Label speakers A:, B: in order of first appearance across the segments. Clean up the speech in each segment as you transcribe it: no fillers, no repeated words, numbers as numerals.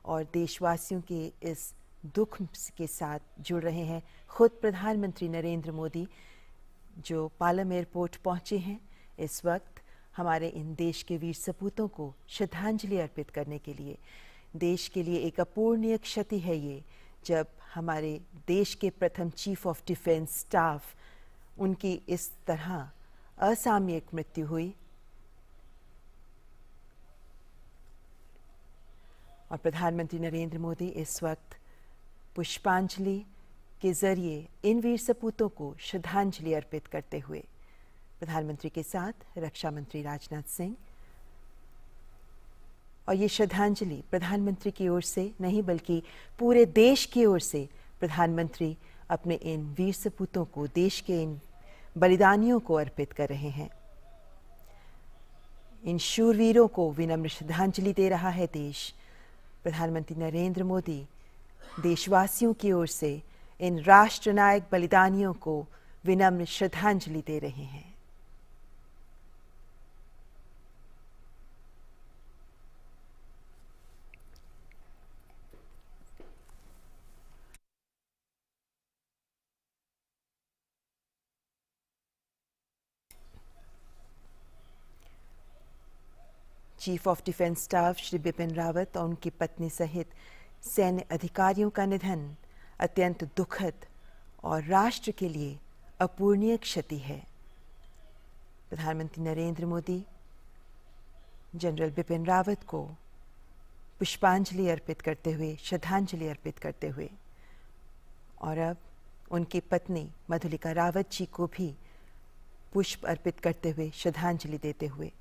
A: और देशवासियों के इस दुख के साथ जुड़ रहे हैं खुद प्रधानमंत्री नरेंद्र मोदी, जो पालम एयरपोर्ट पहुंचे हैं इस वक्त हमारे इन देश के वीर सपूतों को श्रद्धांजलि अर्पित करने के लिए। देश के लिए एक अपूरणीय क्षति है ये, जब हमारे देश के प्रथम चीफ ऑफ डिफेंस स्टाफ उनकी इस तरह असामयिक मृत्यु हुई। और प्रधानमंत्री नरेंद्र मोदी इस वक्त पुष्पांजलि के जरिए इन वीर सपूतों को श्रद्धांजलि अर्पित करते हुए प्रधानमंत्री के साथ रक्षा मंत्री राजनाथ सिंह, और ये श्रद्धांजलि प्रधानमंत्री की ओर से नहीं बल्कि पूरे देश की ओर से प्रधानमंत्री अपने इन वीर सपूतों को, देश के इन बलिदानियों को अर्पित कर रहे हैं। इन शूरवीरों को विनम्र श्रद्धांजलि दे रहा है देश। प्रधानमंत्री नरेंद्र मोदी देशवासियों की ओर से इन राष्ट्रनायक बलिदानियों को विनम्र श्रद्धांजलि दे रहे हैं। Chief of defence staff Shri Bipin Rawat और उनकी पत्नी सहित सैन्य अधिकारियों का निधन अत्यंत दुखद और राष्ट्र के लिए अपूरणीय क्षति है। प्रधानमंत्री नरेंद्र मोदी जनरल बिपिन रावत को पुष्पांजलि अर्पित करते हुए, श्रद्धांजलि अर्पित करते हुए, और अब उनकी पत्नी मधुलिका रावत जी को भी पुष्प अर्पित करते हुए, श्रद्धांजलि देते हुए,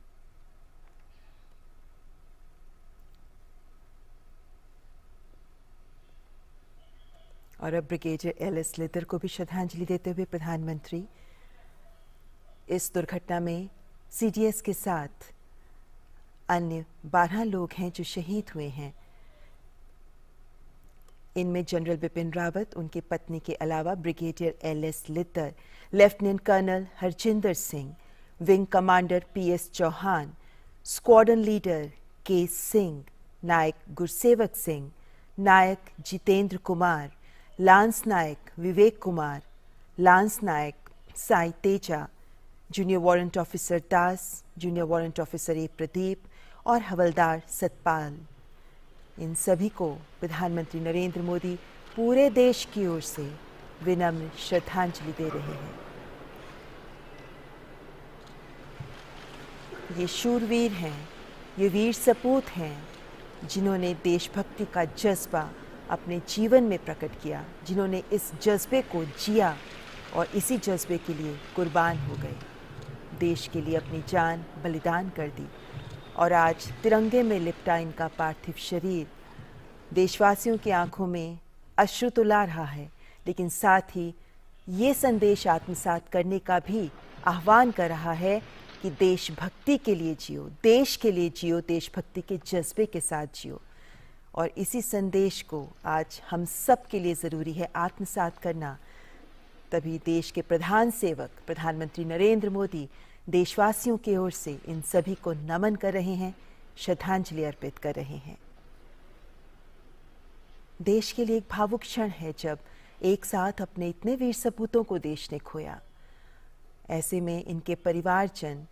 A: और अब ब्रिगेडियर एल.एस. लिद्दर को भी श्रद्धांजलि देते हुए प्रधानमंत्री इस दुर्घटना में सीडीएस के साथ अन्य 12 लोग हैं जो शहीद हुए हैं। इनमें जनरल बिपिन रावत, उनकी पत्नी के अलावा brigadier L S. Lidder, lieutenant colonel Harjinder Singh, wing commander P S. Chauhan, squadron leader K Singh, naik Gursewak Singh, naik Jitendra Kumar, lance naik Vivek Kumar, lance naik Sai Teja, junior warrant officer Das, junior warrant officer A Pradeep और हवलदार सतपाल, इन सभी को प्रधानमंत्री नरेंद्र मोदी पूरे देश की ओर से विनम्र श्रद्धांजलि दे रहे हैं। ये शूरवीर हैं, ये वीर सपूत हैं, जिन्होंने देशभक्ति का जज्बा अपने जीवन में प्रकट किया, जिन्होंने इस जज्बे को जिया और इसी जज्बे के लिए कुर्बान हो गए, देश के लिए अपनी जान बलिदान कर दी। और आज तिरंगे में लिपटा इनका पार्थिव शरीर देशवासियों की आंखों में अश्रु तो ला रहा है, लेकिन साथ ही ये संदेश आत्मसात करने का भी आह्वान कर रहा है कि देशभक्ति के लिए जियो, देश के लिए जियो, देशभक्ति के जज्बे के साथ जियो। और इसी संदेश को आज हम सब के लिए ज़रूरी है आत्मसात करना। तभी देश के प्रधान सेवक प्रधानमंत्री नरेंद्र मोदी देशवासियों की ओर से इन सभी को नमन कर रहे हैं, श्रद्धांजलि अर्पित कर रहे हैं। देश के लिए एक भावुक क्षण है जब एक साथ अपने इतने वीर सपूतों को देश ने खोया। ऐसे में इनके परिवारजन,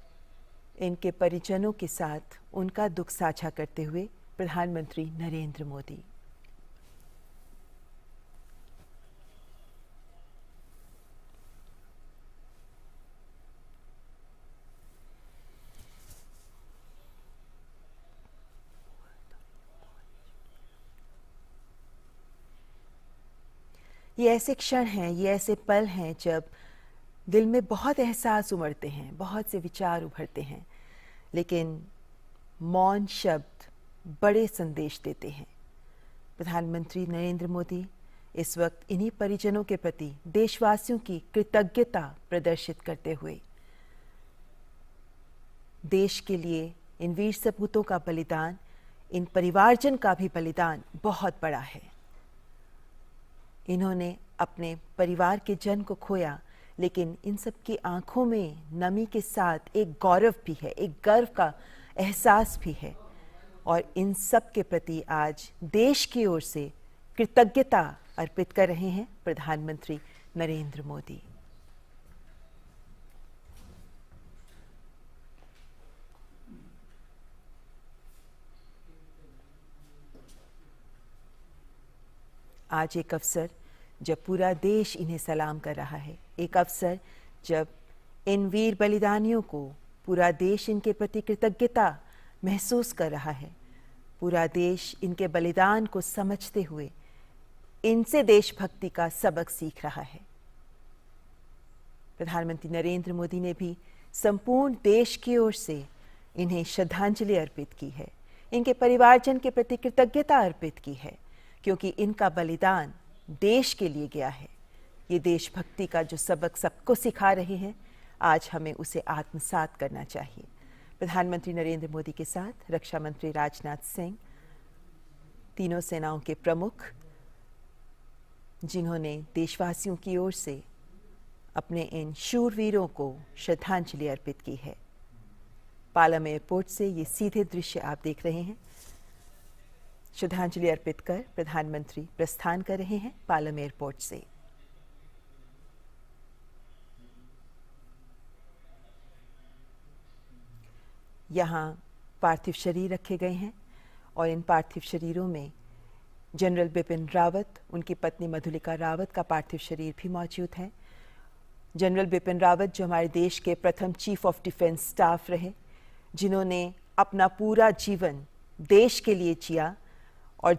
A: इनके परिजनों के साथ उनका दुख साझा करते हुए प्रधानमंत्री नरेंद्र मोदी। ये ऐसे क्षण हैं, ये ऐसे पल हैं जब दिल में बहुत एहसास उमड़ते हैं, बहुत से विचार उभरते हैं, लेकिन मौन शब्द बड़े संदेश देते हैं। प्रधानमंत्री नरेंद्र मोदी इस वक्त इन्हीं परिजनों के प्रति देशवासियों की कृतज्ञता प्रदर्शित करते हुए देश के लिए इन वीर सपूतों का बलिदान, इन परिवारजन का भी बलिदान बहुत बड़ा है। इन्होंने अपने परिवार के जन को खोया, लेकिन इन सब की आंखों में नमी के साथ एक गौरव भी है, एक गर्व का एहसास भी है। और इन सब के प्रति आज देश की ओर से कृतज्ञता अर्पित कर रहे हैं प्रधानमंत्री नरेंद्र मोदी। आज एक अवसर जब पूरा देश इन्हें सलाम कर रहा है, एक अवसर जब इन वीर बलिदानियों को पूरा देश इनके प्रति कृतज्ञता महसूस कर रहा है, पूरा देश इनके बलिदान को समझते हुए इनसे देशभक्ति का सबक सीख रहा है। प्रधानमंत्री नरेंद्र मोदी ने भी संपूर्ण देश की ओर से इन्हें श्रद्धांजलि अर्पित की है, इनके परिवारजन के प्रति कृतज्ञता अर्पित की है, क्योंकि इनका बलिदान देश के लिए गया है। ये देशभक्ति का जो सबक सबको सिखा रहे हैं, आज हमें उसे आत्मसात करना चाहिए। प्रधानमंत्री नरेंद्र मोदी के साथ रक्षा मंत्री राजनाथ सिंह, तीनों सेनाओं के प्रमुख, जिन्होंने देशवासियों की ओर से अपने इन शूरवीरों को श्रद्धांजलि अर्पित की है। पालम एयरपोर्ट से ये सीधे दृश्य आप देख रहे हैं। श्रद्धांजलि अर्पित कर प्रधानमंत्री प्रस्थान कर रहे हैं पालम एयरपोर्ट से। यहाँ पार्थिव शरीर रखे गए हैं और इन पार्थिव शरीरों में जनरल बिपिन रावत, उनकी पत्नी मधुलिका रावत का पार्थिव शरीर भी मौजूद है। जनरल बिपिन रावत जो हमारे देश के प्रथम चीफ ऑफ डिफेंस स्टाफ रहे, जिन्होंने अपना पूरा जीवन देश के लिए जिया और